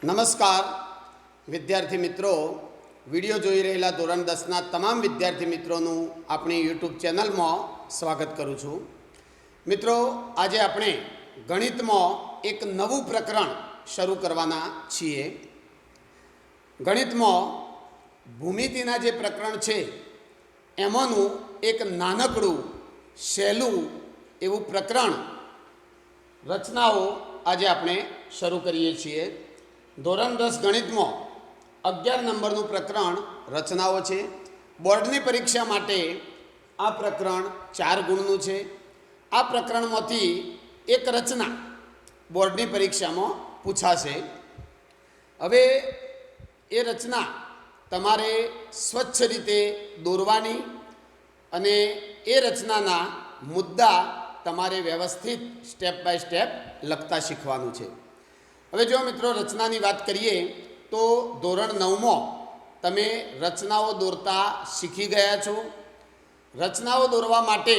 નમસ્કાર વિદ્યાર્થી મિત્રો, વિડીયો જોઈ રહેલા ધોરણ 10ના તમામ વિદ્યાર્થી મિત્રોનું આપણી યુટ્યુબ ચેનલમાં સ્વાગત કરું છું. મિત્રો, આજે આપણે ગણિતમાં એક નવું પ્રકરણ શરૂ કરવાના છીએ. ગણિતમાં ભૂમિતિના જે પ્રકરણ છે એમાંનું એક નાનકડું સહેલું એવું પ્રકરણ રચનાઓ આજે આપણે શરૂ કરીએ છીએ. ધોરણ 10 ગણિતમાં 11 નંબરનું પ્રકરણ રચનાઓ છે. બોર્ડની પરીક્ષા માટે આ પ્રકરણ 4 ગુણનું છે. આ પ્રકરણમાંથી એક રચના બોર્ડની પરીક્ષામાં પૂછાશે. હવે એ રચના તમારે સ્વચ્છ રીતે દોરવાની અને એ રચનાના મુદ્દા તમારે વ્યવસ્થિત સ્ટેપ બાય સ્ટેપ લખતા શીખવાનું છે. હવે જો મિત્રો રચનાની વાત કરીએ તો ધોરણ 9માં તમે રચનાઓ દોરતા શીખી ગયા છો. રચનાઓ દોરવા માટે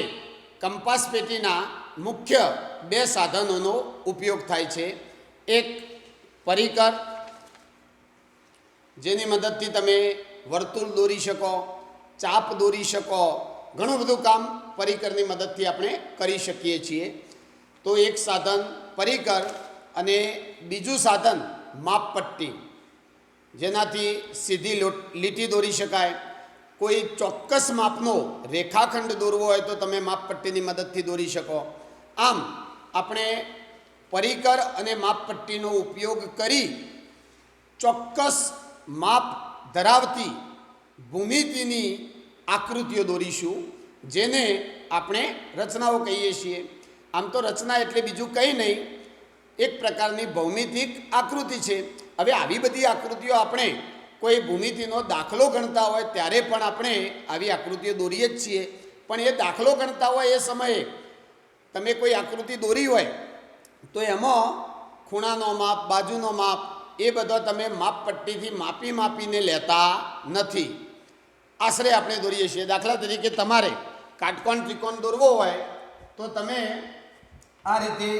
કંપાસ પેટીના મુખ્ય 2 સાધનોનો ઉપયોગ થાય છે. એક પરિકર, જેની મદદથી તમે વર્તુળ દોરી શકો, ચાપ દોરી શકો, ઘણું બધું કામ પરિકરની મદદથી આપણે કરી શકીએ છીએ. તો એક સાધન પરિકર અને બીજું સાધન માપપટ્ટી, જેનાથી સીધી લીટી દોરી શકાય. કોઈ ચોક્કસ માપનો રેખાખંડ દોરવો હોય તો તમે માપપટ્ટીની મદદથી દોરી શકો. આમ આપણે પરિકર અને માપપટ્ટીનો ઉપયોગ કરી ચોક્કસ માપ ધરાવતી ભૂમિતિની આકૃતિઓ દોરીશું, જેને આપણે રચનાઓ કહીએ છીએ. આમ તો રચના એટલે બીજું કંઈ નહીં, એક પ્રકારની ભૌમિતિક આકૃતિ છે. હવે આવી બધી આકૃતિઓ આપણે કોઈ ભૂમિતિનો દાખલો ગણતા હોય ત્યારે પણ આપણે આવી આકૃતિઓ દોરીએ જ છીએ. પણ એ દાખલો ગણતા હોય એ સમયે તમે કોઈ આકૃતિ દોરી હોય તો એમાં ખૂણાનો માપ, બાજુનો માપ એ બધો તમે માપપટ્ટીથી માપીને લેતા નથી. આશરે આપણે દોરીએ છીએ. દાખલા તરીકે તમારે કાટકોણ ત્રિકોણ દોરવો હોય તો તમે આ રીતે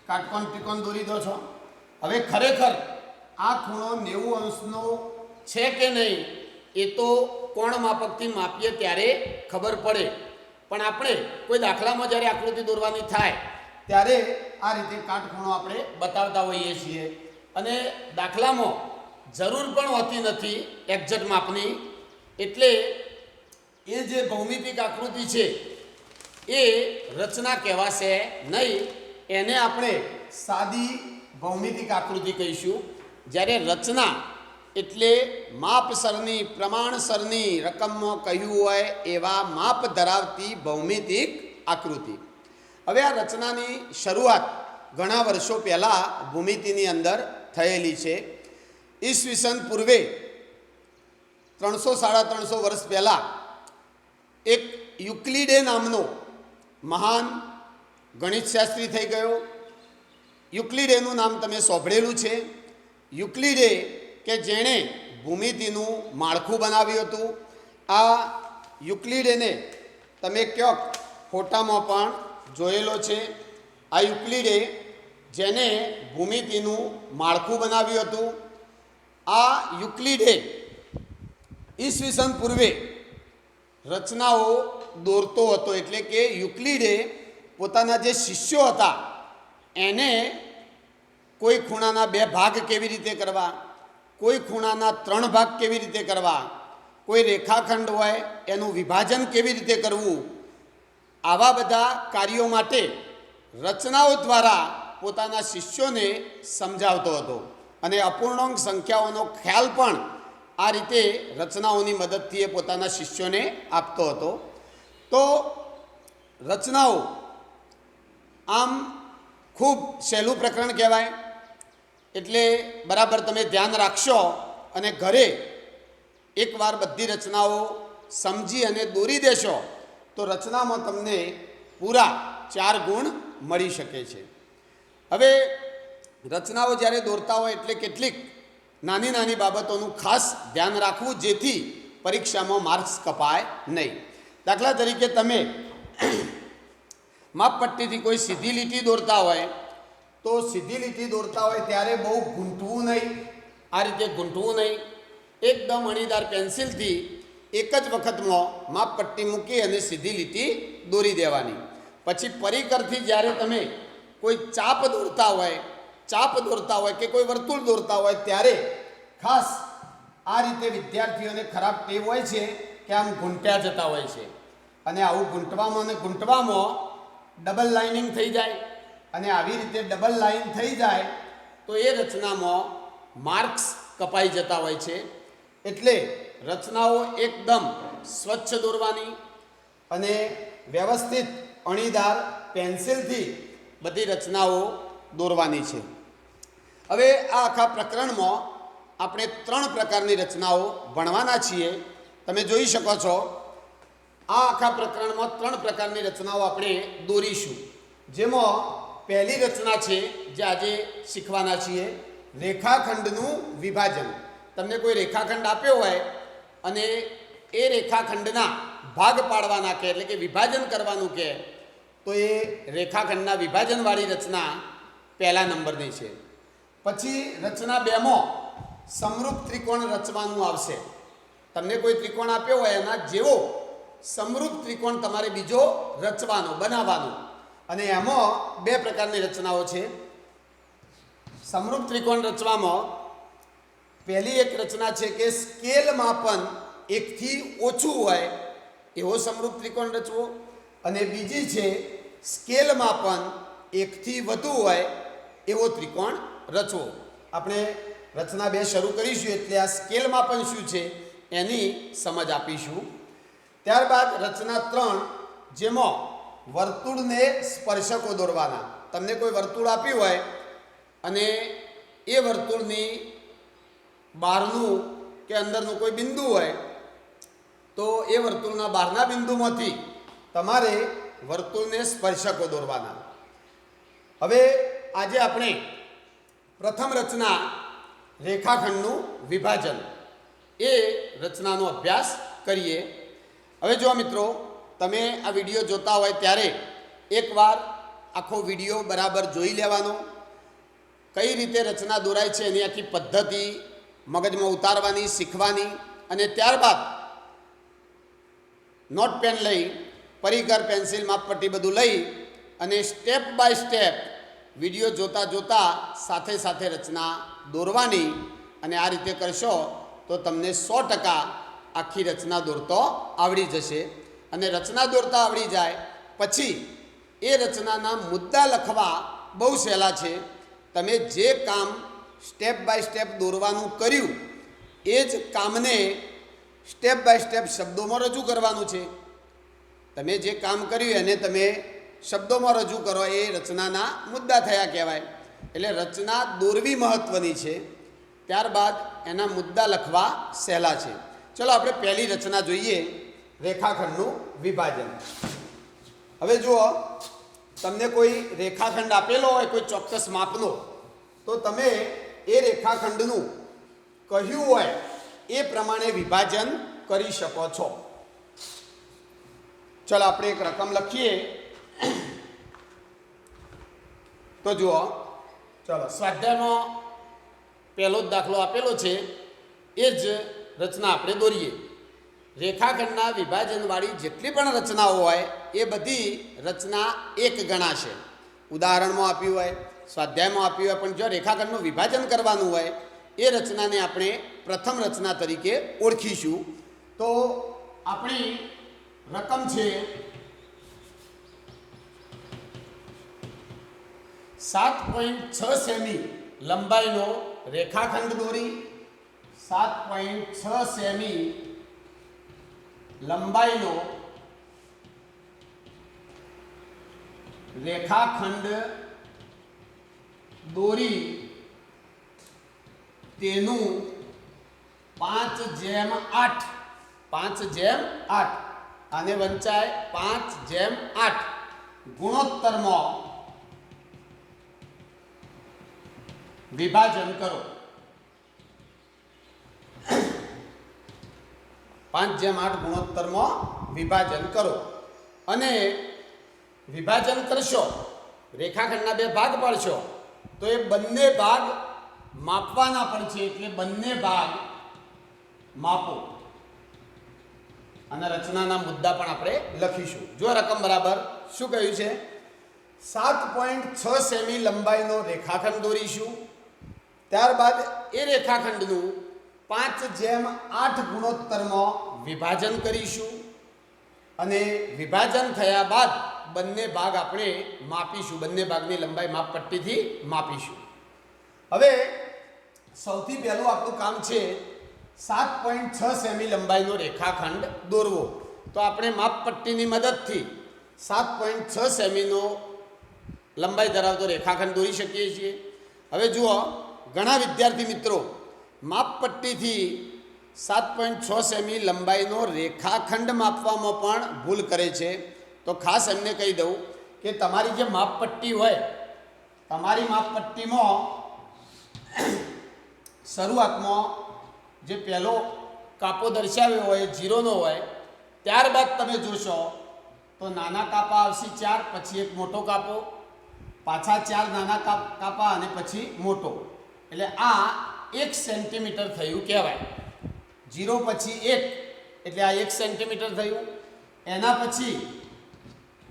કાટકોણ ત્રિકોણ દોરી દો છો. હવે ખરેખર આ ખૂણો 90 અંશનો છે કે નહીં એ તો કોણ માપકથી માપીએ ત્યારે ખબર પડે. પણ આપણે કોઈ દાખલામાં જ્યારે આકૃતિ દોરવાની થાય ત્યારે આ રીતે કાટખૂણો આપણે બતાવતા હોઈએ છીએ. અને દાખલામાં જરૂર પણ હોતી નથી એક્ઝેક્ટ માપની. એટલે એ જે ભૌમિતિક આકૃતિ છે એ રચના કહેવાશે નહીં. એને આપણે સાદી ભૌમિતિક આકૃતિ કહીશું. જ્યારે રચના એટલે માપસરની, પ્રમાણસરની, રકમમાં કહ્યું હોય એવા માપ ધરાવતી ભૌમિતિક આકૃતિ. હવે આ રચનાની શરૂઆત ઘણા વર્ષો પહેલાં ભૂમિતિની અંદર થયેલી છે. ઈસવીસન પૂર્વે 300-350 વર્ષ પહેલાં એક યુક્લિડે નામનો મહાન ગણિતશાસ્ત્રી થઈ ગયો. યુક્લિડેનું નામ તમે સાંભળેલું છે. યુક્લિડે કે જેણે ભૂમિતિનું માળખું બનાવ્યું હતું. આ યુક્લિડેને તમે ક્યાંક ફોટામાં પણ જોયેલો છે. આ યુક્લિડે જેને ભૂમિતિનું માળખું બનાવ્યું હતું, આ યુક્લિડે ઈસવીસન પૂર્વે રચનાઓ દોરતો હતો. એટલે કે યુક્લિડે પોતાના જે શિષ્યો હતા એને કોઈ ખૂણાના 2 ભાગ કેવી રીતે કરવા, કોઈ ખૂણાના 3 ભાગ કેવી રીતે કરવા, કોઈ રેખાખંડ હોય એનું વિભાજન કેવી રીતે કરવું, આવા બધા કાર્યો માટે રચનાઓ દ્વારા પોતાના શિષ્યોને સમજાવતો હતો. અને અપૂર્ણાંક સંખ્યાઓનો ખ્યાલ પણ આ રીતે રચનાઓની મદદથી એ પોતાના શિષ્યોને આપતો હતો. તો રચનાઓ આમ ખૂબ સહેલું પ્રકરણ કહેવાય. એટલે બરાબર તમે ધ્યાન રાખશો અને ઘરે એકવાર બધી રચનાઓ સમજી અને દોરી દેશો તો રચનામાં તમને પૂરા 4 ગુણ મળી શકે છે. હવે રચનાઓ જ્યારે દોરતા હોય એટલે કેટલીક નાની નાની બાબતોનું ખાસ ધ્યાન રાખવું, જેથી પરીક્ષામાં માર્ક્સ કપાય નહીં. દાખલા તરીકે તમે માપપટ્ટીથી કોઈ સીધી લીટી દોરતા હોય તો સીધી લીટી દોરતા હોય ત્યારે બહુ ગૂંથવું નહીં, આ રીતે ગૂંથવું નહીં. એકદમ અણીદાર પેન્સિલથી એક જ વખતમાં માપપટ્ટી મૂકી અને સીધી લીટી દોરી દેવાની. પછી પરિકરથી જ્યારે તમે કોઈ ચાપ દોરતા હોય કે કોઈ વર્તુળ દોરતા હોય ત્યારે ખાસ આ રીતે વિદ્યાર્થીઓને ખરાબ ટેવ હોય છે કે આમ ગૂંટ્યા જતા હોય છે, અને આવું ગૂંટવામાં ડબલ લાઇનિંગ થઈ જાય, અને આવી રીતે ડબલ લાઇન થઈ જાય તો એ રચનામાં માર્ક્સ કપાઈ જતા હોય છે. એટલે રચનાઓ એકદમ સ્વચ્છ દોરવાની અને વ્યવસ્થિત અણીદાર પેન્સિલથી બધી રચનાઓ દોરવાની છે. હવે આ આખા પ્રકરણમાં આપણે 3 પ્રકારની રચનાઓ ભણવાના છીએ. તમે જોઈ શકો છો આ આખા પ્રકરણમાં 3 પ્રકારની રચનાઓ આપણે દોરીશું. જેમાં પહેલી રચના છે જે આજે શીખવાના છીએ, રેખાખંડનું વિભાજન. તમને કોઈ રેખાખંડ આપ્યો હોય અને એ રેખાખંડના ભાગ પાડવાના કહે, એટલે કે વિભાજન કરવાનું કહે, તો એ રેખાખંડના વિભાજનવાળી રચના પહેલા નંબરની છે. પછી રચના 2માં સમરૂપ ત્રિકોણ રચવાનું આવશે. તમને કોઈ ત્રિકોણ આપ્યો હોય એના જેવો સમરૂપ ત્રિકોણ તમારે બીજો બનાવવાનો. અને એમાં 2 પ્રકારની રચનાઓ છે. સમરૂપ ત્રિકોણ રચવામાં પહેલી એક રચના છે કે સ્કેલ માપન 1 થી ઓછું હોય એવો સમરૂપ ત્રિકોણ રચવો, અને બીજી છે સ્કેલ માપન 1 થી વધુ હોય એવો ત્રિકોણ રચવો. આપણે રચના 2 શરૂ કરીશું એટલે આ સ્કેલ માપન શું છે એની સમજ આપીશું. ત્યારબાદ રચના 3 જેમાં વર્તુળને સ્પર્શકો દોરવાના. તમને કોઈ વર્તુળ આપ્યું હોય અને એ વર્તુળની બહારનું કે અંદરનું કોઈ બિંદુ હોય તો એ વર્તુળના બહારના બિંદુમાંથી તમારે વર્તુળને સ્પર્શકો દોરવાના. હવે આજે આપણે પ્રથમ રચના રેખાખંડનું વિભાજન એ રચનાનો અભ્યાસ કરીએ. હવે જો મિત્રો, તમે આ વિડીયો જોતા હોય ત્યારે એકવાર આખો વિડીયો બરાબર જોઈ લેવાનો. કઈ રીતે રચના દોરાય છે એની આખી પદ્ધતિ મગજમાં ઉતારવાની, શીખવાની, અને ત્યારબાદ નોટ પેન લઈ, પરિકર, પેન્સિલ, માપપટ્ટી બધું લઈ અને સ્ટેપ બાય સ્ટેપ વિડીયો જોતા સાથે સાથે રચના દોરવાની. અને આ રીતે કરશો તો તમને 100% આખી રચના દોરતો આવડી જશે. અને રચના દોરતા આવડી જાય પછી એ રચનાના મુદ્દા લખવા બહુ સહેલા છે. તમે જે કામ સ્ટેપ બાય સ્ટેપ દોરવાનું કર્યું એ જ કામને સ્ટેપ બાય સ્ટેપ શબ્દોમાં રજૂ કરવાનું છે. તમે જે કામ કર્યું એને તમે શબ્દોમાં રજૂ કરો એ રચનાના મુદ્દા થયા કહેવાય. એટલે રચના દોરવી મહત્ત્વની છે, ત્યારબાદ એના મુદ્દા લખવા સહેલા છે. ચલો આપણે પહેલી રચના જોઈએ, રેખાખંડનું વિભાજન. હવે જુઓ, તમને કોઈ રેખાખંડ આપેલો હોય કોઈ ચોક્કસ માપનો, તો તમે એ રેખાખંડનું કહ્યું હોય એ પ્રમાણે વિભાજન કરી શકો છો. ચલો આપણે એક રકમ લખીએ. તો જુઓ, ચલો સ્વાધ્યાયમાં પહેલો જ દાખલો આપેલો છે એ જ રચના આપણે દોરીએ. રેખાખંડના વિભાજનવાળી જેટલી પણ રચનાઓ હોય એ બધી રચના 1 ગણાશે. ઉદાહરણમાં આપ્યું હોય, સ્વાધ્યાયમાં આપ્યું હોય, પણ જો રેખાખંડનું વિભાજન કરવાનું હોય એ રચનાને આપણે પ્રથમ રચના તરીકે ઓળખીશું. તો આપણી રકમ છે 7.6 સેમી લંબાઈનો રેખાખંડ દોરી. 7.6 સેમી લંબાઈનો રેખાખંડ દોરી તેનું 5/8 આને વંચાય 5/8 ગુણોત્તરમાં વિભાજન કરો. 5/8 ગુણોત્તરમાં વિભાજન કરો. અને વિભાજન કરશો, રેખાખંડના 2 ભાગ પાડશો તો એ બંને ભાગ માપવાના પણ છે, એટલે બંને ભાગ માપો અને રચનાના મુદ્દા પણ આપણે લખીશું. જો રકમ બરાબર શું કહ્યું છે? 7.6 સેમી લંબાઈનો રેખાખંડ દોરીશું. ત્યારબાદ એ રેખાખંડનું 5:8 ગુણોત્તરમાં વિભાજન કરીશું અને વિભાજન થયા બાદ બંને ભાગ આપણે માપીશું. બંને ભાગની લંબાઈ માપપટ્ટીથી માપીશું. હવે સૌથી પહેલું આપણું કામ છે 7.6 સેમી લંબાઈનો રેખાખંડ દોરવો. તો આપણે માપપટ્ટીની મદદથી 7.6 સેમીનો લંબાઈ ધરાવતો રેખાખંડ દોરી શકીએ છીએ. હવે જુઓ, ઘણા વિદ્યાર્થી મિત્રો માપપટ્ટીથી 7.6 સેમી લંબાઈનો રેખાખંડ માપવામાં પણ ભૂલ કરે છે. તો ખાસ એમને કહી દઉં કે તમારી જે માપપટ્ટી હોય, તમારી માપપટ્ટીમાં શરૂઆતમાં જે પહેલો કાપો દર્શાવ્યો હોય 0નો હોય, ત્યારબાદ તમે જોશો તો નાના કાપા આવશે 4, પછી એક મોટો કાપો, પાછા 4 નાના કાપા અને પછી મોટો. એટલે આ 1 સેન્ટીમીટર થયું કહેવાય. 0 પછી 1 એટલે આ 1 સેન્ટીમીટર થયું. એના પછી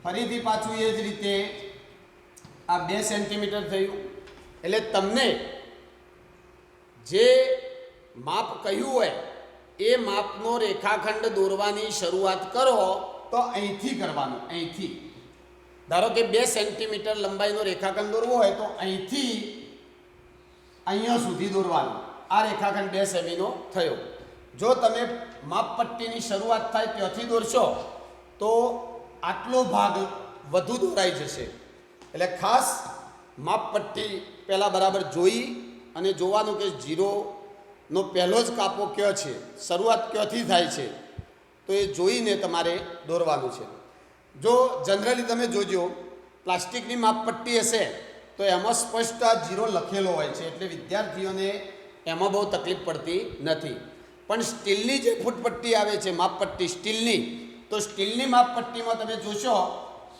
ફરીથી પાછું એ જ રીતે આ 2 સેન્ટીમીટર થયું. એટલે તમને જે માપ કહ્યું હોય એ માપનો રેખાખંડ દોરવાની શરૂઆત કરો તો અહીંથી કરવાનું. અહીંથી ધારો કે 2 સેન્ટીમીટર લંબાઈનો રેખાખંડ દોરવો હોય તો અહીંથી અહીંયા સુધી દોરવાનું. આ રેખાખંડ 2 સેમીનો થયો. જો તમે માપપટ્ટીની શરૂઆત થાય ત્યાંથી દોરશો તો આટલો ભાગ વધુ દોરાઈ જશે. એટલે ખાસ માપપટ્ટી પહેલાં બરાબર જોઈ અને જોવાનું કે 0નો પહેલો જ કાપો કયો છે, શરૂઆત ક્યાંથી થાય છે, તો એ જોઈને તમારે દોરવાનું છે. જો જનરલી તમે જોજો પ્લાસ્ટિકની માપપટ્ટી હશે તો એમાં સ્પષ્ટ આ 0 લખેલો હોય છે, એટલે વિદ્યાર્થીઓને એમાં બહુ તકલીફ પડતી નથી. પણ સ્ટીલની જે ફૂટપટ્ટી આવે છે માપપટ્ટી સ્ટીલની, તો સ્ટીલની માપપટ્ટીમાં તમે જોશો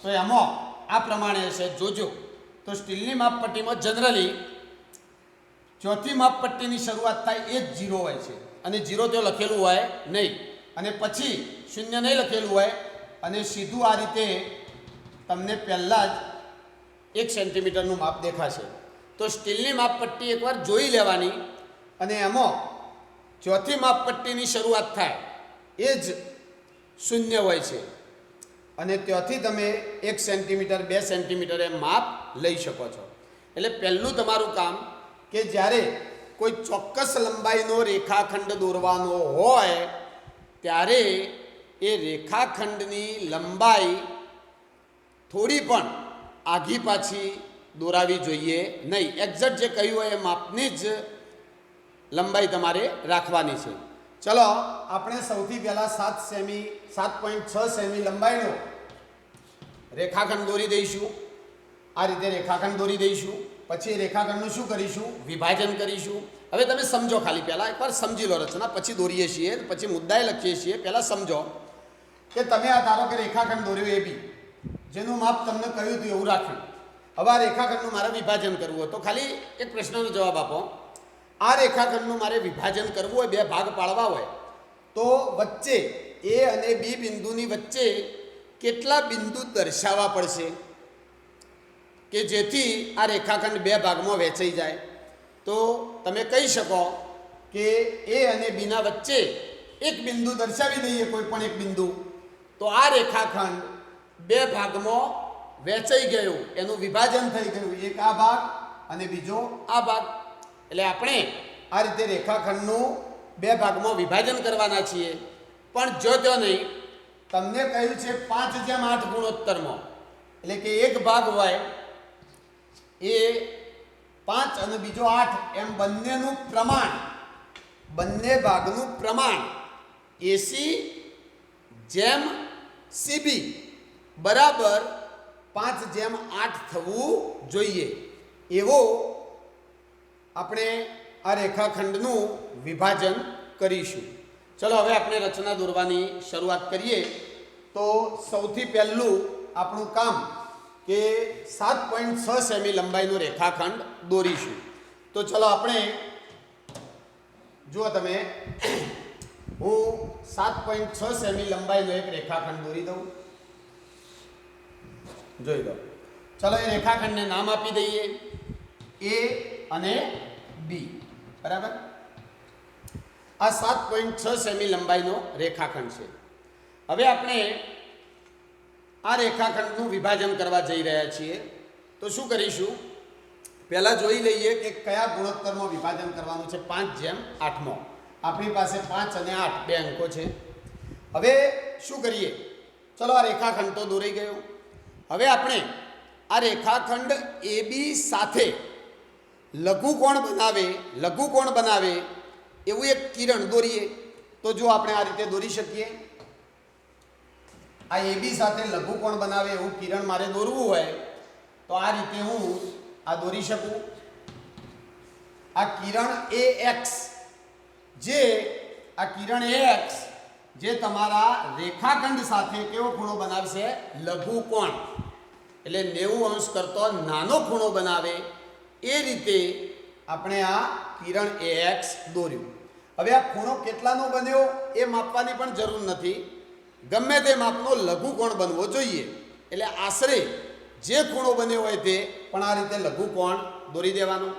તો એમાં આ પ્રમાણે હશે. જોજો તો સ્ટીલની માપપટ્ટીમાં જનરલી ચોથી માપપટ્ટીની શરૂઆત થાય એ જ 0 હોય છે અને 0 તો લખેલું હોય નહીં, અને પછી 0 નહીં લખેલું હોય, અને સીધું આ રીતે તમને પહેલાં જ 1 સેન્ટીમીટરનું માપ દેખાશે. તો સ્ટીલની માપપટ્ટી એકવાર જોઈ લેવાની, અને એમાં ચોથી માપપટ્ટીની શરૂઆત થાય એ જ 0 હોય છે, અને ત્યાંથી તમે 1 સેન્ટીમીટર 2 સેન્ટીમીટર એમ માપ લઈ શકો છો. એટલે પહેલું તમારું કામ કે જ્યારે કોઈ ચોક્કસ લંબાઈનો રેખાખંડ દોરવાનો હોય ત્યારે એ રેખાખંડની લંબાઈ થોડી પણ આઘી પાછી દોરાવી જોઈએ નહીં. એક્ઝેક્ટ જે કહ્યું હોય એ માપની જ લંબાઈ તમારે રાખવાની છે. ચલો આપણે સૌથી પહેલાં 7.6 સેમી લંબાઈનો રેખાખંડ દોરી દઈશું. આ રીતે રેખાખંડ દોરી દઈશું. પછી રેખાખંડનું શું કરીશું? વિભાજન કરીશું. હવે તમે સમજો, ખાલી પહેલાં એકવાર સમજી લો રચના, પછી દોરીએ છીએ, પછી મુદ્દાએ લખીએ છીએ. પહેલાં સમજો કે તમે આ ધારો કે રેખાખંડ દોર્યો AB, જેનું માપ તમને કહ્યું હતું એવું રાખ્યું. હવે આ રેખાખંડનું મારે વિભાજન કરવું હોય તો ખાલી એક પ્રશ્નનો જવાબ આપો. આ રેખાખંડનું મારે વિભાજન કરવું હોય, 2 ભાગ પાડવા હોય, તો વચ્ચે A અને B બિંદુની વચ્ચે કેટલા બિંદુ દર્શાવવા પડશે કે જેથી આ રેખાખંડ 2 ભાગમાં વહેંચાઈ જાય? તો તમે કહી શકો કે A અને B ના વચ્ચે એક બિંદુ દર્શાવી દઈએ, કોઈ પણ એક બિંદુ, તો આ રેખાખંડ 2 ભાગમાં વહેંચાઈ ગયું, એનું વિભાજન થઈ ગયું. એક આ ભાગ અને બીજો આ ભાગ. એટલે આપણે આ રીતે રેખાખંડનું 2 ભાગમાં વિભાજન કરવાના છીએ. પણ જો નહીં, તમને કહ્યું છે 5:8 ગુણોત્તરમાં, એટલે કે એક ભાગ હોય એ 5 અને બીજો 8 એમ બંનેનું પ્રમાણ, બંને ભાગનું પ્રમાણ AC/CB બરાબર 5:8 થવું જોઈએ. એવો આપણે આ રેખાખંડનું વિભાજન કરીશું. ચલો હવે આપણે રચના દોરવાની શરૂઆત કરીએ. તો સૌથી પહેલું આપણું કામ કે 7.6 સેમી લંબાઈનો રેખાખંડ દોરીશું. તો ચલો આપણે જુઓ તમે, હું 7.6 સેમી લંબાઈનો એક રેખાખંડ દોરી દઉં. જોઈ દો. ચલો એ રેખાખંડને નામ આપી દઈએ એ અને બી. બરાબર. આ 7.6 સેમી લંબાઈનો રેખાખંડ છે. હવે આપણે આ રેખાખંડનું વિભાજન કરવા જઈ રહ્યા છીએ. તો શું કરીશું, પહેલાં જોઈ લઈએ કે કયા ગુણોત્તરમાં વિભાજન કરવાનું છે. 5:8. આપણી પાસે 5 અને 8 બે અંકો છે. હવે શું કરીએ, ચલો આ રેખાખંડ તો દોરાઈ ગયો. હવે આપણે આ રેખાખંડ એ બી સાથે લઘુકોણ બનાવે એવું એક કિરણ દોરીએ. તો જો આપણે આ રીતે દોરી શકીએ, આ એ બી સાથે લઘુકોણ બનાવે એવું કિરણ મારે દોરવું હોય તો આ રીતે હું આ દોરી શકું. આ કિરણ એ એક્સ જે તમારા રેખાખંડ સાથે કેવો ખૂણો બનાવશે, લઘુકોણ, એટલે 90 અંશ કરતો નાનો ખૂણો બનાવે એ રીતે આપણે આ કિરણ એ એક્સ દોર્યું. હવે આ ખૂણો કેટલાનો બન્યો એ માપવાની પણ જરૂર નથી, ગમે તે માપનો લઘુકોણ બનવો જોઈએ. એટલે આશરે જે ખૂણો બન્યો હોય તે પણ આ રીતે લઘુકોણ દોરી દેવાનો.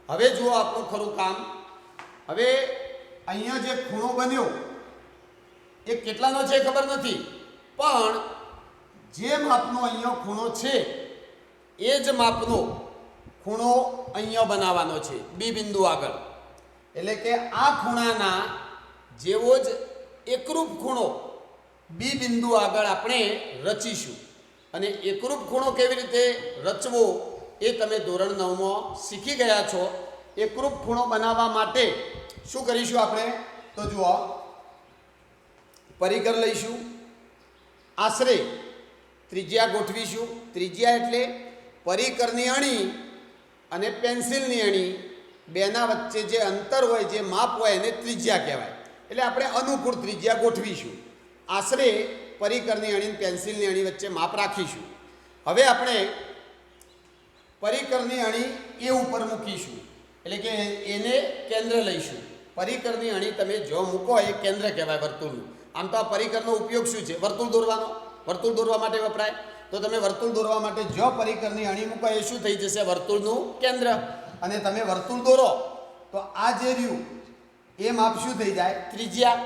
હવે જુઓ આપણું ખરું કામ. હવે અહીંયા જે ખૂણો બન્યો એ કેટલાનો છે ખબર નથી, પણ જે માપનો અહીંયા ખૂણો છે એ જ માપનો ખૂણો અહીંયા બનાવવાનો છે બી બિંદુ આગળ. એટલે કે આ ખૂણાના જેવો જ એકરૂપ ખૂણો બી બિંદુ આગળ આપણે રચીશું. અને એકરૂપ ખૂણો કેવી રીતે રચવો એ તમે ધોરણ 9માં શીખી ગયા છો. એકરૂપ ખૂણો બનાવવા માટે શું કરીશું આપણે, તો જુઓ, પરિકર લઈશું, આશરે ત્રિજ્યા ગોઠવીશું. ત્રિજ્યા એટલે પરિકરની અણી અને પેન્સિલની અણી બેના વચ્ચે જે અંતર હોય, જે માપ હોય એને ત્રિજ્યા કહેવાય. એટલે આપણે અનુકૂળ ત્રિજ્યા ગોઠવીશું. આશરે પરિકરની અણી અને પેન્સિલની અણી વચ્ચે માપ રાખીશું. હવે આપણે પરિકરની અણી એ ઉપર મૂકીશું, એટલે કે એને કેન્દ્ર લઈશું. પરિકરની અણી તમે જો મૂકો એ કેન્દ્ર કહેવાય વર્તુળનું. આમ તો આ પરિકરનો ઉપયોગ શું છે, વર્તુળ દોરવાનો, વર્તુળ દોરવા માટે વપરાય. તો તમે વર્તુળ દોરવા માટે જો પરિકરની અણી મૂકો એ શું થઈ જશે, વર્તુળનું કેન્દ્ર. અને તમે વર્તુળ દોરો તો આ જે રહ્યું એ માપ શું થઈ જાય, ત્રિજ્યા.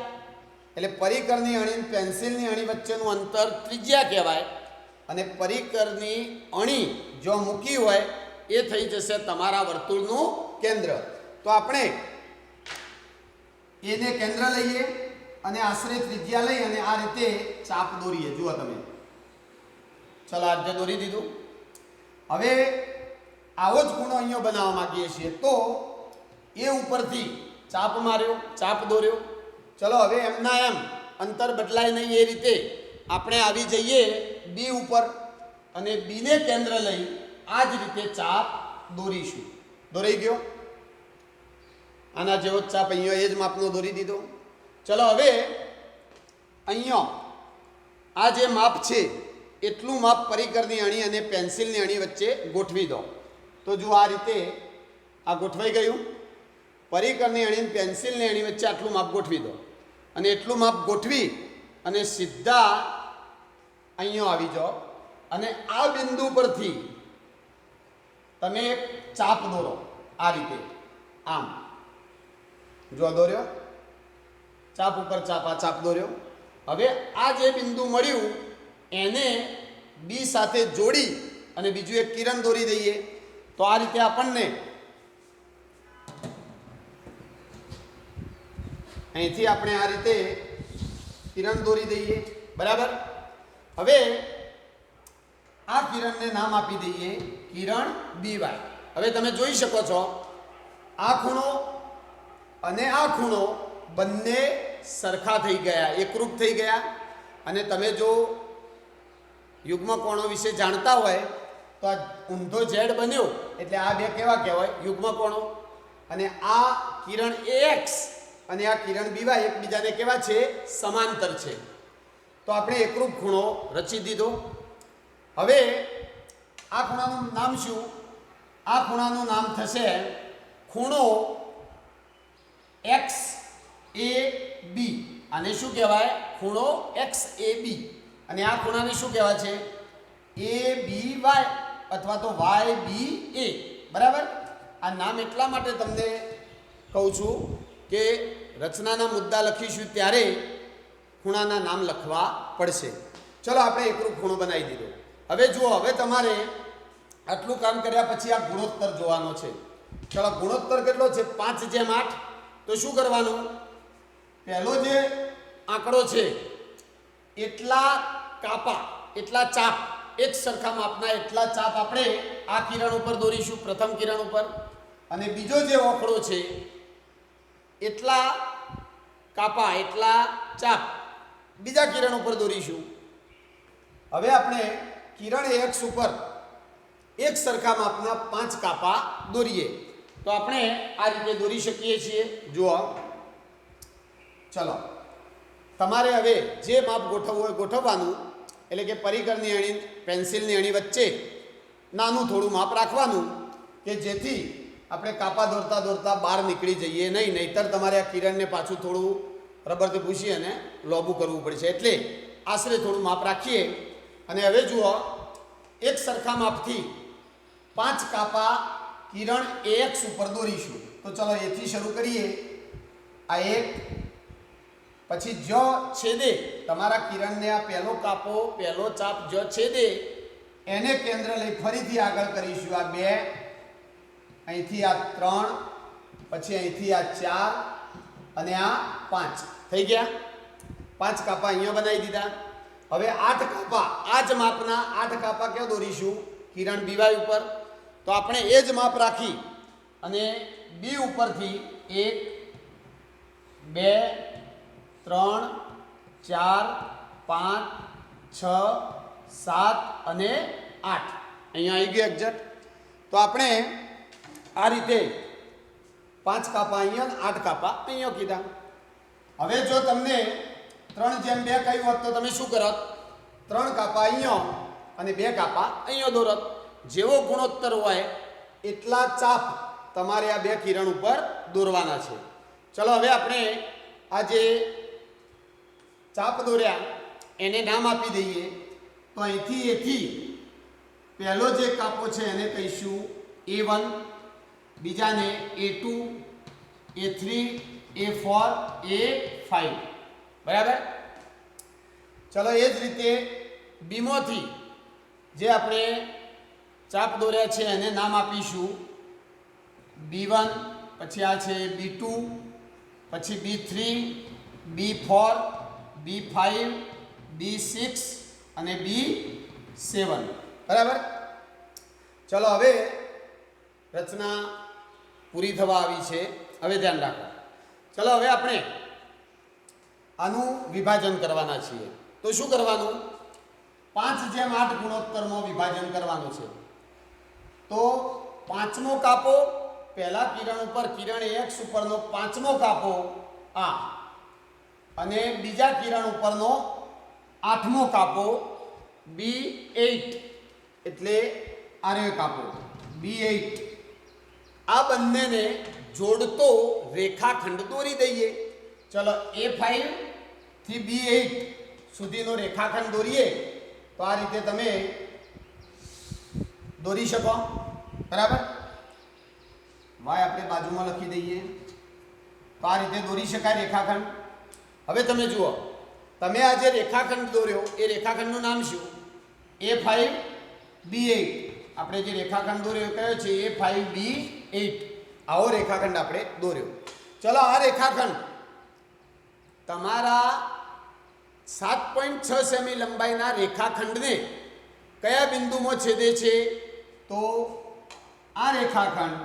એટલે પરિકરની અણી અને પેન્સિલની અણી વચ્ચેનું અંતર ત્રિજ્યા કહેવાય. અને પરિકરની અણી જો મૂકી હોય એ થઈ જશે તમારા વર્તુળનું કેન્દ્ર. તો આપણે એને કેન્દ્ર લઈએ અને આશરે ત્રિજ્યા લઈ અને આ રીતે ચાપ દોરીએ. જુઓ તમે, ચલો આજે દોરી દીધું. હવે આવો જ ખૂણો અહીંયા બનાવવા માંગીએ છીએ તો એ ઉપરથી ચાપ માર્યો, ચાપ દોર્યો. ચલો હવે એમના એમ અંતર બદલાય નહીં એ રીતે આપણે આવી જઈએ બી ઉપર અને બીને કેન્દ્ર લઈ આ જ રીતે ચાપ દોરીશું. દોરાઈ ગયો. આના જેવો ચાપ અહીંયા એ જ માપનો દોરી દીધો. ચલો હવે અહીંયા આ જે માપ છે એટલું માપ પરિકરની અણી અને પેન્સિલની અણી વચ્ચે ગોઠવી દો. તો જો આ રીતે આ ગોઠવાઈ ગયું. પરિકરની અણી અને પેન્સિલની અણી વચ્ચે આટલું માપ ગોઠવી દો અને એટલું માપ ગોઠવી અને સીધા અહીંયા આવી જાઓ અને આ બિંદુ પરથી તમે એક ચાપ દોરો. આ રીતે આમ જો દોર્યો, ચાપ ઉપર ચાપ, આ ચાપ દોર્યો. હવે આ જે બિંદુ મળ્યું એને બી સાથે જોડી અને બીજું એક કિરણ દોરી દઈએ. તો આ રીતે આપણને અહીંથી આપણે આ રીતે કિરણ દોરી દઈએ. બરાબર. હવે આ કિરણને નામ આપી દઈએ કિરણ બી વાય. હવે તમે જોઈ શકો છો આ ખૂણો અને આ ખૂણો બંને સરખા થઈ ગયા, એકરૂપ થઈ ગયા. અને તમે જો યુગ્મ કોણો વિશે જાણતા હોય તો આ ઊંધો ઝેડ બન્યો એટલે આ બે કેવા કહેવાય, યુગ્મ કોણો. અને આ કિરણ એ એક્સ અને આ કિરણ બી વાય એકબીજાને કેવા છે, સમાંતર છે. તો આપણે એકરૂપ ખૂણો રચી દીધો. હવે આ જે બિંદુ મળ્યું એને બી સાથે જોડી અને બીજું એક કિરણ દોરી દઈએ. તો આ રીતે આપણને આ ખૂણાનું નામ શું? આ ખૂણાનું નામ થશે ખૂણો એક્સ એ બી. આને શું કહેવાય? ખૂણો એક્સ એ બી. અને આ ખૂણાને શું કહેવાય છે? એ બી વાય અથવા તો વાય બી એ. બરાબર. આ નામ એટલા માટે તમને કહું છું કે રચનાના મુદ્દા લખીશું ત્યારે ખૂણાના નામ લખવા પડશે. ચલો આપણે એકરૂપ ખૂણો બનાવી દીધો. હવે જુઓ, હવે તમારે આટલું કામ કર્યા પછી આ ગુણોત્તર જોવાનો છે. ચલો ગુણોત્તર કેટલો છે? 5/8. તો શું કરવાનું? પહેલો જે આંકડો છે એટલા કાપા, એટલા ચાપ, એક સરખા માપના એટલા ચાપ આપણે આ કિરણ ઉપર દોરીશું, પ્રથમ કિરણ ઉપર. અને બીજો જે આંકડો છે એટલા કાપા, એટલા ચાપ બીજા કિરણ ઉપર દોરીશું. હવે આપણે કિરણ એક્સ ઉપર એક સરખા માપના 5 કાપા દોરીએ તો આપણે આ રીતે દોરી શકીએ છીએ. જુઓ, ચલો તમારે હવે જે માપ ગોઠવવું હોય ગોઠવવાનું. એટલે કે પરિકરની અણી, પેન્સિલની અણી વચ્ચે નાનું થોડું માપ રાખવાનું કે જેથી આપણે કાપા દોરતા દોરતા બહાર નીકળી જઈએ નહીં. નહીતર તમારે આ કિરણને પાછું થોડું રબરથી પૂછી અને લોબું કરવું પડશે. એટલે આશરે થોડું માપ રાખીએ. અને હવે જુઓ, એક સરખા માપથી 5 કાપા કિરણ એક્સ ઉપર દોરીશું. તો ચલો એથી શરૂ કરીએ. આ એક, પછી જો છેદે તમારા કિરણને આ પહેલો કાપો, પહેલો ચાપ જો છેદે એને કેન્દ્ર લઈ ફરીથી આગળ કરીશું. આ 2, અહીંથી આ 3, પછી અહીંથી આ 4 અને આ 5 થઈ ગયા. 5 કાપા અહીંયા બનાવી દીધા. હવે 8 કાપા આ જ માપના 8 કાપા ક્યાં દોરીશું? કિરણ બીવાય ઉપર. તો આપણે એ જ માપ રાખી અને બી ઉપરથી 1, 2, 3, 4, 5, 6, 7 અને 8 અહીંયા આવી ગયું એક્ઝેક્ટ. તો આપણે આ રીતે 5 કાપા અહીંયા, 8 કાપા અહીંયા કીધા. હવે જો તમને 3/2 કહ્યું હોત તો તમે શું કરત? 3 કાપા અહીંયા અને 2 કાપા અહીંયા દોરત. જેવો ગુણોત્તર હોય એટલા ચાપ તમારે આ 2 કિરણ ઉપર દોરવાના છે. ચલો હવે આપણે આ જે ચાપ દોર્યા એને નામ આપી દઈએ. તો અહીંથી એથી પહેલો જે કાપો છે એને કહીશું A1, બીજાને A2, A3, A4, A5. બરાબર. ચલો એ જ રીતે બીમોથી જે આપણે ચાપ દોર્યા છે એને નામ આપીશું B1, પછી આ છે B2, પછી B3, B4, B5, B6 અને B7. બરાબર. ચલો હવે રચના પૂરી થવા આવી છે. હવે ધ્યાન રાખો. ચલો હવે આપણે આનું વિભાજન કરવાના છીએ. તો શું કરવાનું? 5/8 ગુણોત્તરમાં વિભાજન કરવાનું છે. તો 5મો કાપો પહેલા કિરણ ઉપર, કિરણ એક્સ ઉપરનો 5મો કાપો આ, અને બીજા કિરણ ઉપરનો 8મો કાપો B8 એટલે આરે કાપો B8. આ બંનેને જોડતો રેખાખંડ દોરી દઈએ. ચલો A5 થી B8 સુધીનો રેખાખંડ દોરીએ તો આ રીતે તમે દોરી શકો. બરાબર. વાય આપણે બાજુમાં લખી દઈએ તો આ રીતે દોરી શકાય રેખાખંડ. હવે તમે જુઓ, તમે આ જે રેખાખંડ દોર્યો એ રેખાખંડનું નામ શું? A5 B8. આપણે જે રેખાખંડ દોર્યો કયો છે? A5 B8. આવો રેખાખંડ આપણે દોર્યો. ચલો આ રેખાખંડ તમારા 7.6 સેમી લંબાઈના રેખાખંડને કયા બિંદુમાં છેદે છે? તો આ રેખાખંડ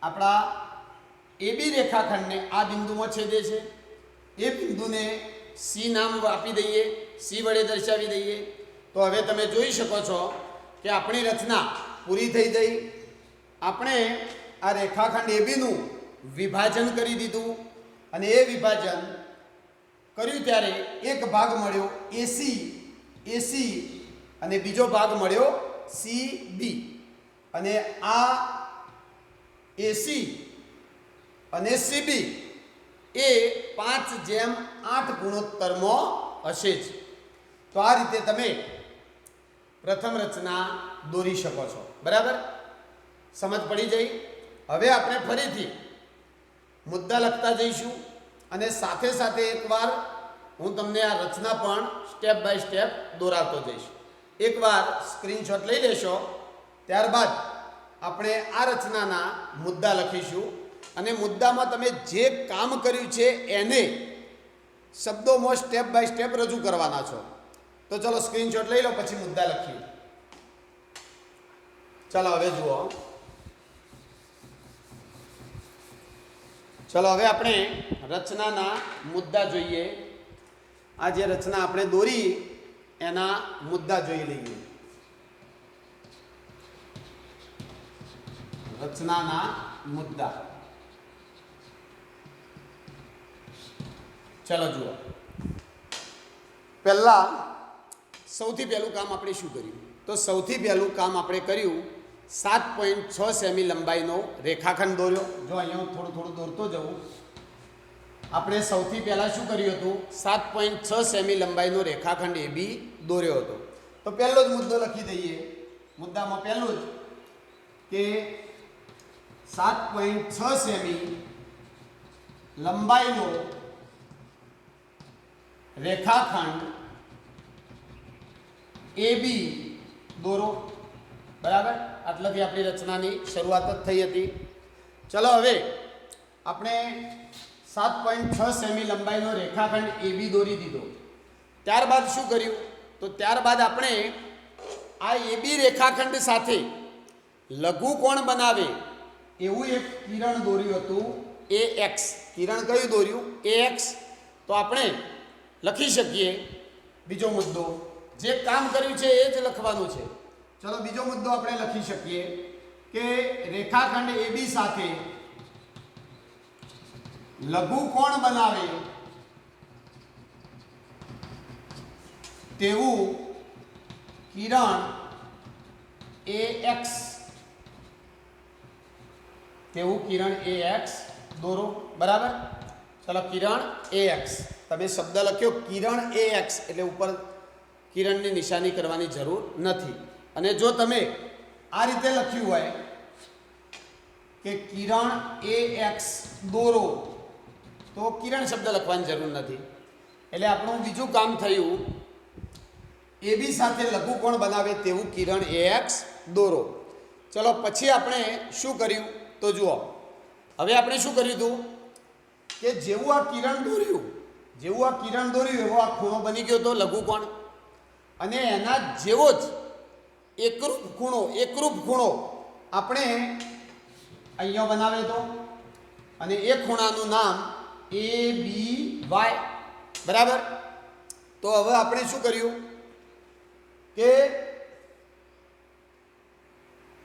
આપણા AB રેખાખંડને આ બિંદુમાં છેદે છે. એ બિંદુને C નામ આપી દઈએ, C વડે દર્શાવી દઈએ. તો હવે તમે જોઈ શકો છો કે આપણી રચના પૂરી થઈ ગઈ. આપણે આ રેખાખંડ ABનું વિભાજન કરી દીધું અને એ વિભાજન કર્યું ત્યારે એક ભાગ મળ્યો AC અને બીજો ભાગ મળ્યો CB અને આ AC અને CB એ 5:8 ગુણોત્તરમાં હશે જ. તો આ રીતે તમે પ્રથમ રચના દોરી શકો છો. બરાબર, સમજ પડી જઈ. હવે આપણે ફરીથી મુદ્દા લખતા જઈશું અને સાથે સાથે એકવાર હું તમને આ રચના પણ સ્ટેપ બાય સ્ટેપ દોરાવતો જઈશ. એકવાર સ્ક્રીનશોટ લઈ લેશો, ત્યારબાદ આપણે આ રચનાના મુદ્દા લખીશું અને મુદ્દામાં તમે જે કામ કર્યું છે એને શબ્દોમાં સ્ટેપ બાય સ્ટેપ રજૂ કરવાના છો. તો ચલો સ્ક્રીનશોટ લઈ લો, પછી મુદ્દા લખીએ. ચાલો હવે જુઓ. ચલો હવે આપણે રચનાના મુદ્દા જોઈએ. આ જે રચના આપણે દોરી એના મુદ્દા જોઈ લઈએ. રચનાના મુદ્દા. ચલો જુઓ. પહેલા સૌથી પહેલું કામ આપણે શું કર્યું? તો સૌથી પહેલું કામ આપણે કર્યું 7.6 સેમી લંબાઈનો રેખાખંડ દોર્યો. જો અહીંયા હું થોડું દોરતો જઉં. આપણે સૌથી પહેલાં શું કર્યું હતું? 7.6 સેમી લંબાઈનો રેખાખંડ AB દોર્યો હતો. તો પહેલો જ મુદ્દો લખી દઈએ. મુદ્દામાં પહેલું જ કે 7.6 સેમી લંબાઈનો રેખાખંડ AB દોરો. બરાબર, આટલાથી આપણી રચનાની શરૂઆત જ થઈ હતી. ચલો હવે આપણે 7.6 સેમી લંબાઈનો રેખાખંડ AB દોરી દીધો. ત્યારબાદ શું કર્યું? તો ત્યારબાદ આપણે આ AB રેખાખંડ સાથે લઘુકોણ બનાવે એવું એક કિરણ દોર્યું હતું, AX. કિરણ કયું દોર્યું? AX. તો આપણે લખી શકીએ બીજો મુદ્દો. જે કામ કર્યું છે એ જ લખવાનું છે. ચલો બીજો મુદ્દો આપણે લખી શકીએ કે રેખાખંડ AB સાથે લઘુકોણ બનાવે તેવું કિરણ AX. તેવું કિરણ AX દોરો. બરાબર, ચલો કિરણ AX. તમે શબ્દ લખ્યો કિરણ AX એટલે ઉપર કિરણની નિશાની કરવાની જરૂર નથી. અને જો તમે આ રીતે લખ્યું હોય કે કિરણ AX દોરો તો કિરણ શબ્દ લખવાની જરૂર નથી. એટલે આપણું બીજું કામ થયું AB સાથે લઘુકોણ બનાવે તેવું કિરણ AX દોરો. ચલો પછી આપણે શું કર્યું? તો જુઓ, હવે આપણે શું કર્યું હતું કે જેવું આ કિરણ દોર્યું એવો આ ખૂણો બની ગયો હતો લઘુકોણ, અને એના જેવો જ એકરૂપ ખૂણો આપણે અહીંયા બનાવ્યો હતો અને એ ખૂણાનું નામ ABY. બરાબર, તો હવે આપણે શું કર્યું કે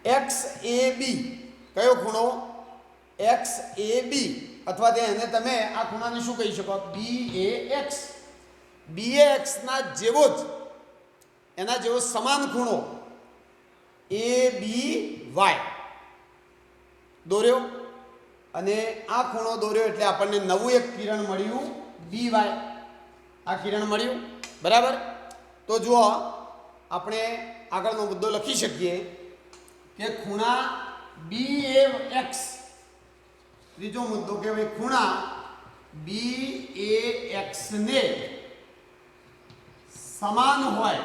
XAB, કયો ખૂણો? XAB, અથવા એને તમે આ ખૂણાને શું કહી શકો? BAX. BAX ના જેવો જ એના જેવો સમાન ખૂણો ABY દોર્યો અને આ ખૂણો દોર્યો એટલે આપણને નવું એક કિરણ મળ્યું BY. આ કિરણ મળ્યું. બરાબર, તો જુઓ આપણે આગળનો મુદ્દો લખી શકીએ કે ખૂણા BAX. ત્રીજો મુદ્દો કે ભાઈ ખૂણા BAX ને સમાન હોય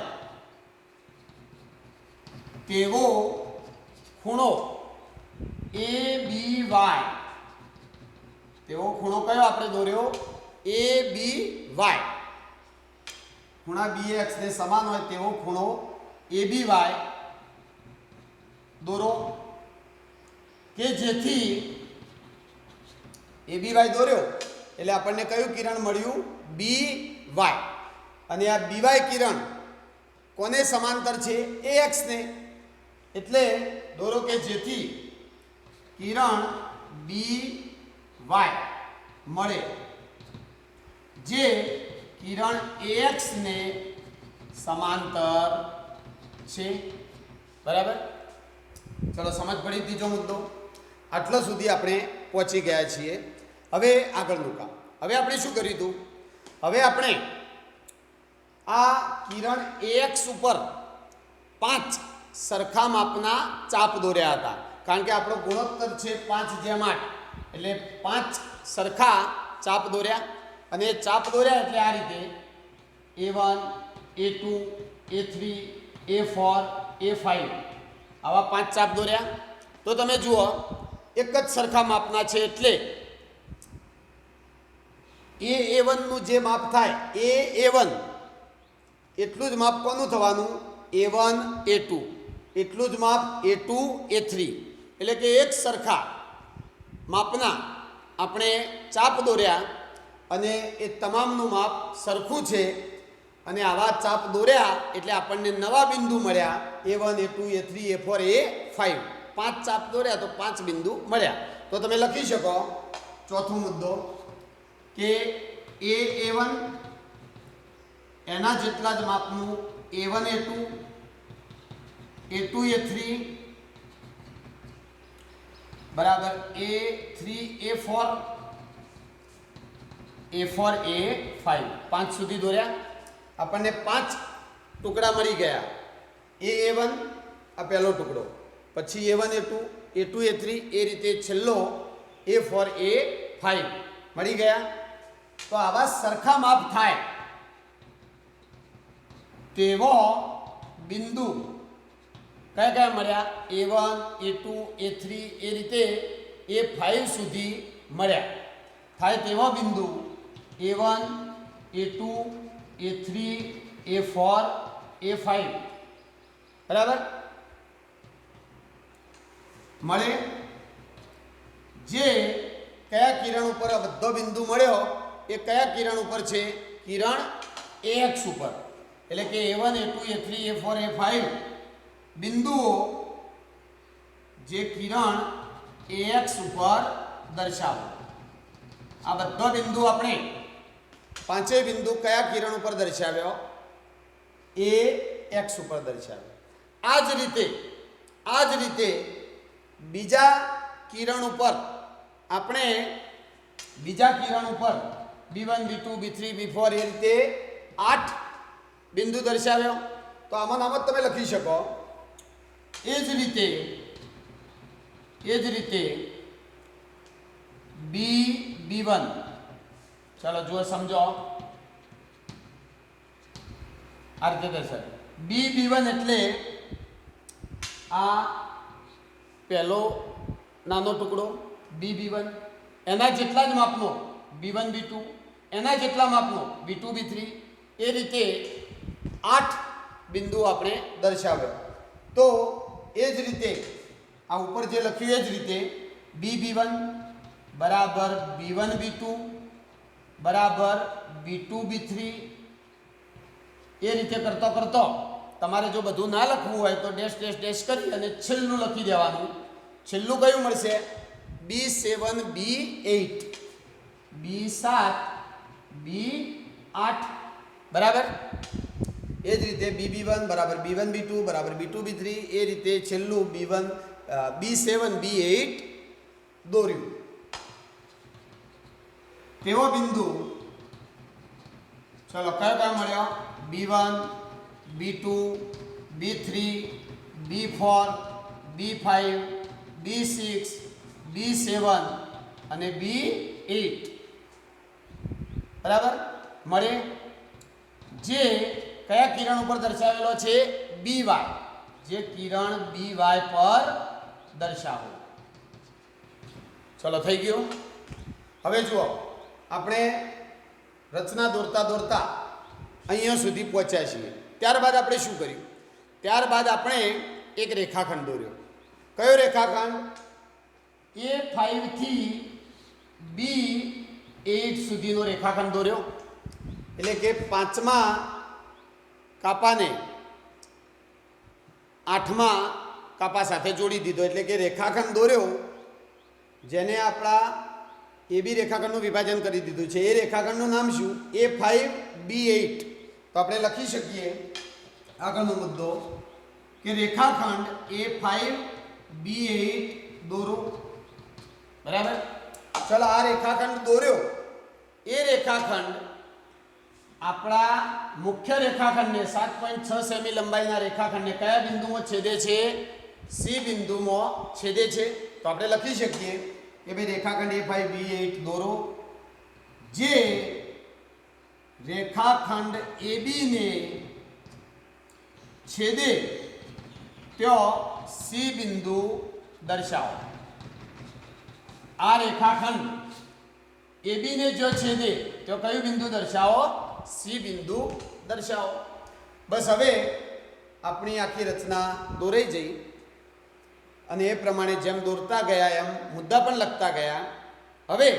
તેવો ખૂણો ABY. તેવો ખૂણો કયો આપણે દોર્યો? ABY. ખૂણા BAX ને સમાન હોય તેવો ખૂણો ABY દોરો કે જેથી ABY દોર્યો એટલે આપણને કયું કિરણ મળ્યું? BY. અને આ BY કિરણ કોને સમાંતર છે? AX ને. એટલે દોરો કે જેથી કિરણ BY મળે જે કિરણ AX ને સમાંતર છે. બરાબર. ચલો સમજ પડી ત્રીજો મુદ્દો. આટલા સુધી આપણે પહોંચી ગયા છીએ. હવે આગળનું કામ. હવે આપણે શું કર્યું હતું? હવે આપણે આ કિરણ AX ઉપર 5 સરખા માપના ચાપ દોર્યા હતા. કારણ કે આપણો ગુણોત્તર છે 5:8, એટલે 5 સરખા ચાપ દોર્યા. અને ચાપ દોર્યા એટલે આ રીતે A1, A2, A3, A4, A5 આવા 5 ચાપ દોર્યા. તો તમે જુઓ એક જ સરખા માપના છે એટલે A1 નું જે માપ થાય A1 એટલું જ માપ કોનું થવાનું? A1, A2 એટલું જ માપ A2, A3. એટલે કે એક સરખા માપના આપણે ચાપ દોર્યા અને એ તમામનું માપ સરખું છે. અને આવા ચાપ દોર્યા એટલે આપણને નવા બિંદુ મળ્યા A1, A2, A3, A4, A5. 5 ચાપ દોર્યા તો 5 બિંદુ મળ્યા. તો તમે લખી શકો ચોથો મુદ્દો કે A1 એના જેટલા જ માપનું A1, A2, A2, A3 બરાબર A3, A4, A4, A5 5 સુધી દોર્યા. આપણને 5 ટુકડા મળી ગયા. A1 આ પહેલો ટુકડો, પછી A1, A2, A2, A3 એ રીતે છેલ્લો A4, A5 મળી ગયા. તો આવા સરખા માપ થાય તેવો બિંદુ કયા કયા મળ્યા? A1, A2, A3 એ રીતે A5 સુધી મળ્યા. થાય તેવો બિંદુ A1, A2, A3, A4, A5 બરાબર મળે. જે કયા કિરણ ઉપર આ બધો બિંદુ મળ્યો એ કયા કિરણ ઉપર છે? કિરણ AX ઉપર. એટલે કે A1, A2, A3, A4, A5 બિંદુઓ જે કિરણ AX ઉપર દર્શાવો. આ બધો બિંદુ આપણે પાંચેય બિંદુ કયા કિરણ ઉપર દર્શાવ્યો? AX ઉપર દર્શાવ્યો. આ જ રીતે બીજા કિરણ ઉપર આપણે B1, B2, B3, B4 એ રીતે 8 બિંદુ દર્શાવ્યો. તો આમાં નામ જ તમે લખી શકો. એ જ રીતે B1 ચાલો જુઓ સમજો આ રીતે દર્શાવે. B1 એટલે આ પહેલો નાનો ટુકડો B1 એના જેટલા જ માપનો B1, B2 એના જેટલા માપનો B2, B3 એ રીતે 8 બિંદુ આપણે દર્શાવ્યો. તો એ જ રીતે આ ઉપર જે લખ્યું એ જ રીતે B1 બરાબર B1, B2 બરાબર B2, B3 એ રીતે કરતો તમારે જો બધું ના લખવું હોય તો ડેશ ડેશ ડેશ કરી અને છેલ્લું લખી દેવાનું. છેલ્લું કયું મળશે? B7, B8 B7, B8 બરાબર. એ જ રીતે B1 બરાબર B1, B2 બરાબર B2, B3 એ રીતે છેલ્લું B7, B8 દોર્યું. તેવો બિંદુ ચલો કયો મળ્યો? B1, B2, B3, B4, B5, B6, B7 અને B8 બરાબર મળે. જે કયા કિરણ ઉપર દર્શાવેલો છે? BY. જે કિરણ BY પર દર્શાવો. ચલો થઈ ગયું. હવે જુઓ આપણે રચના દોરતા અહીંયા સુધી પહોંચ્યા છીએ. ત્યારબાદ આપણે શું કર્યું? ત્યારબાદ આપણે એક રેખાખંડ દોર્યો. કયો રેખાખંડ? A5 થી B8 સુધીનો રેખાખંડ દોર્યો. એટલે કે 5મા કાપાને 8મા કાપા સાથે જોડી દીધો. એટલે કે રેખાખંડ દોર્યો જેને આપણા AB રેખાખંડનું વિભાજન કરી દીધું છે. એ રેખાખંડનું નામ શું? A5, B8. તો આપણે લખી શકીએ આગળનો મુદ્દો કે રેખાખંડ A5B8 દોરો. બરાબર. ચલો આ રેખાખંડ દોર્યો. એ રેખાખંડ આપણા મુખ્ય રેખાખંડને 7.6 સેમી લંબાઈના રેખાખંડને કયા બિંદુમાં છેદે છે? સી બિંદુમાં છેદે છે. તો આપણે લખી શકીએ કે ભાઈ રેખાખંડ A5B8 દોરો, જે રેખાખંડ AB ને છેદે ત્યાં સી બિંદુ દર્શાવો. આ રેખાખંડ AB ને જો છેદે તો કયું બિંદુ દર્શાવો? સી બિંદુ દર્શાવો. બસ હવે આપણી આખી રચના દોરાઈ જઈ અને એ પ્રમાણે જેમ દોરતા ગયા એમ મુદ્દા પણ લખતા ગયા. હવે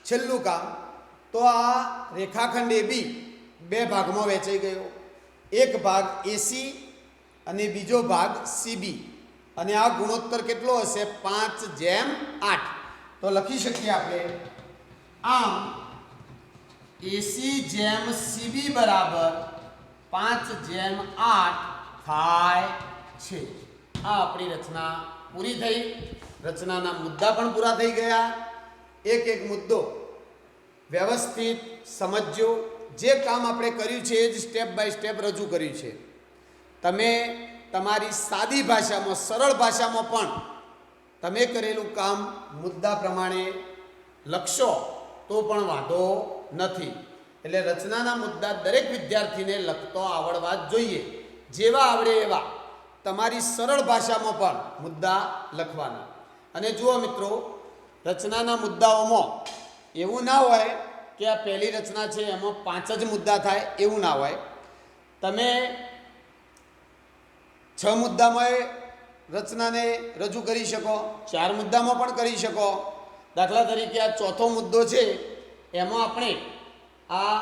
છેલ્લું કામ, તો આ રેખાખંડ AB બે ભાગમાં વહેંચાઈ ગયો. એક ભાગ AC અને બીજો ભાગ CB, અને આ ગુણોત્તર કેટલો હશે? 5:8. તો લખી શકીએ આપણે આમ AC/CB બરાબર 5:8 થાય છે. આ આપણી રચના પૂરી થઈ. રચનાના મુદ્દા પણ પૂરા થઈ ગયા. એક એક મુદ્દો વ્યવસ્થિત સમજજો. જે કામ આપણે કર્યું છે એ જ સ્ટેપ બાય સ્ટેપ રજૂ કર્યું છે. તમે તમારી સાદી ભાષામાં, સરળ ભાષામાં પણ તમે કરેલું કામ મુદ્દા પ્રમાણે લખશો તો પણ વાંધો નથી. એટલે રચનાના મુદ્દા દરેક વિદ્યાર્થીને લખતો આવડવા જ જોઈએ. જેવા આવડે એવા તમારી સરળ ભાષામાં પણ મુદ્દા લખવાના. અને જુઓ મિત્રો, રચનાના મુદ્દાઓમાં એવું ના હોય કે આ પહેલી રચના છે એમાં 5 જ મુદ્દા થાય, એવું ના હોય. તમે 6 મુદ્દામાં રચનાને રજૂ કરી શકો, 4 મુદ્દામાં પણ કરી શકો. દાખલા તરીકે આ ચોથો મુદ્દો છે, એમાં આપણે આ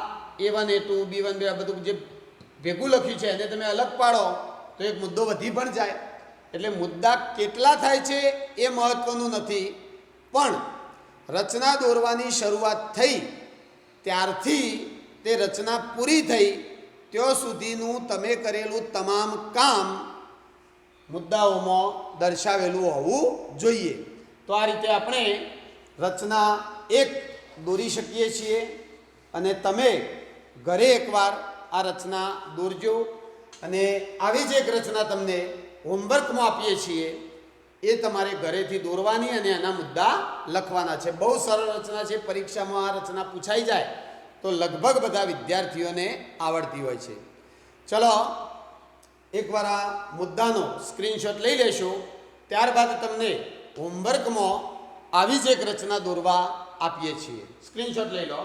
A1 A2 B1 B બધું જે ભેગું લખ્યું છે એને તમે અલગ પાડો તો એક મુદ્દો વધી પણ જાય. એટલે મુદ્દા કેટલા થાય છે એ મહત્વનું નથી, પણ રચના દોરવાની શરૂઆત થઈ ત્યારથી તે રચના પૂરી થઈ ત્યાં સુધીનું તમે કરેલું તમામ કામ મુદ્દાઓમાં દર્શાવેલું હોવું જોઈએ. તો આ રીતે આપણે રચના એક દોરી શકીએ છીએ. અને તમે ઘરે એકવાર આ રચના દોરજો. અને આવી જ એક રચના તમને હોમવર્કમાં આપીએ છીએ, એ તમારે ઘરેથી દોરવાની અને એના મુદ્દા લખવાના છે. બહુ સરળ રચના છે. પરીક્ષામાં આ રચના પૂછાઈ જાય તો લગભગ બધા વિદ્યાર્થીઓને આવડતી હોય છે. ચલો એકવાર આ મુદ્દાનો સ્ક્રીનશોટ લઈ લેશો. ત્યારબાદ તમને હોમવર્કમાં આવી જ એક રચના દોરવા આપીએ છીએ. સ્ક્રીનશોટ લઈ લો.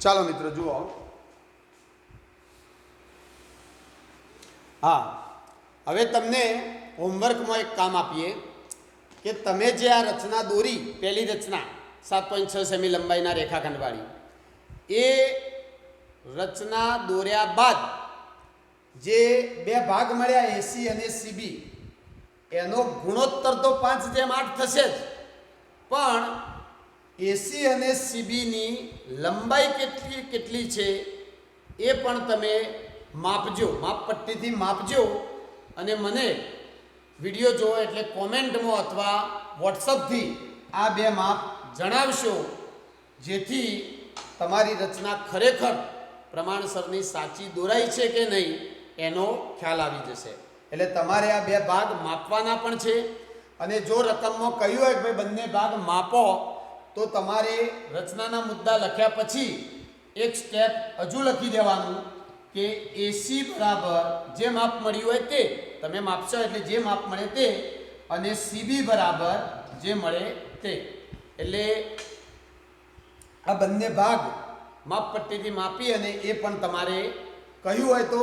ચાલો મિત્રો જુઓ. હા, હવે તમને હોમવર્કમાં એક કામ આપીએ કે તમે જે આ રચના દોરી, પહેલી રચના 7.6 સેમી લંબાઈના રેખાખંડવાળી, એ રચના દોર્યા બાદ જે બે ભાગ મળ્યા AC અને CB, એનો ગુણોત્તર તો 5:8 થશે જ, પણ AC અને CB ની લંબાઈ કેટલી છે એ પણ તમે માપજો, માપપટ્ટીથી માપજો અને મને વિડીયો જોવો એટલે કોમેન્ટમાં અથવા વોટ્સઅપથી આ બે માપ જણાવશો, જેથી તમારી રચના ખરેખર પ્રમાણસરની સાચી દોરાઈ છે કે નહીં એનો ખ્યાલ આવી જશે. એટલે તમારે આ બે ભાગ માપવાના પણ છે. અને જો રકમમાં કહ્યું હોય કે ભાઈ બંને ભાગ માપો, તો તમારે રચનાના મુદ્દા લખ્યા પછી એક સ્ટેપ હજુ લખી દેવાનું કે AC બરાબર જે માપ મળ્યું હોય તે તમે માપશો, એટલે જે માપ મળે તે, અને CB બરાબર જે મળે તે. એટલે આ બંને ભાગ માપપટ્ટીથી માપી અને એ પણ તમારે કહ્યું હોય તો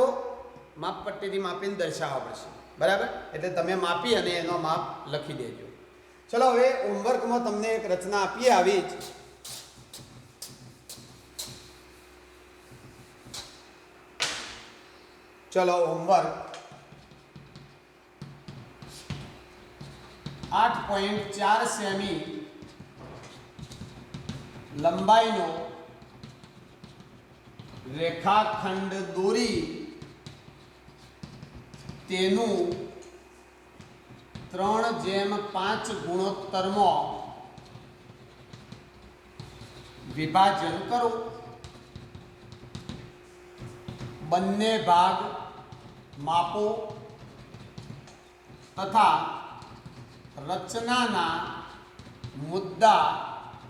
માપપટ્ટીથી માપીને દર્શાવવા પડશે. બરાબર? એટલે તમે માપી અને એનો માપ લખી દેજો. ચલો હવે હોમવર્કમાં તમને એક રચના આપીએ આવી જ. ચલો હોમવર્ક 8.4 સેમી લંબાઈનો રેખાખંડ દોરી તેનું 3:5 ગુણોત્તરમાં વિભાજન કરો. બંને ભાગ માપો તથા રચનાના મુદ્દા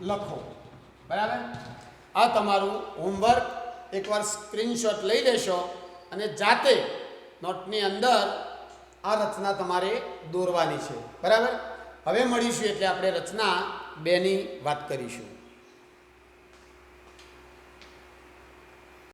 લખો. બરાબર, આ તમારું હોમવર્ક. એકવાર સ્ક્રીનશોટ લઈ લેશો અને જાતે નોટની અંદર આ રચના તમારે દોરવાની છે. બરાબર, હવે મળીશું એટલે આપણે રચના 2ની વાત કરીશું.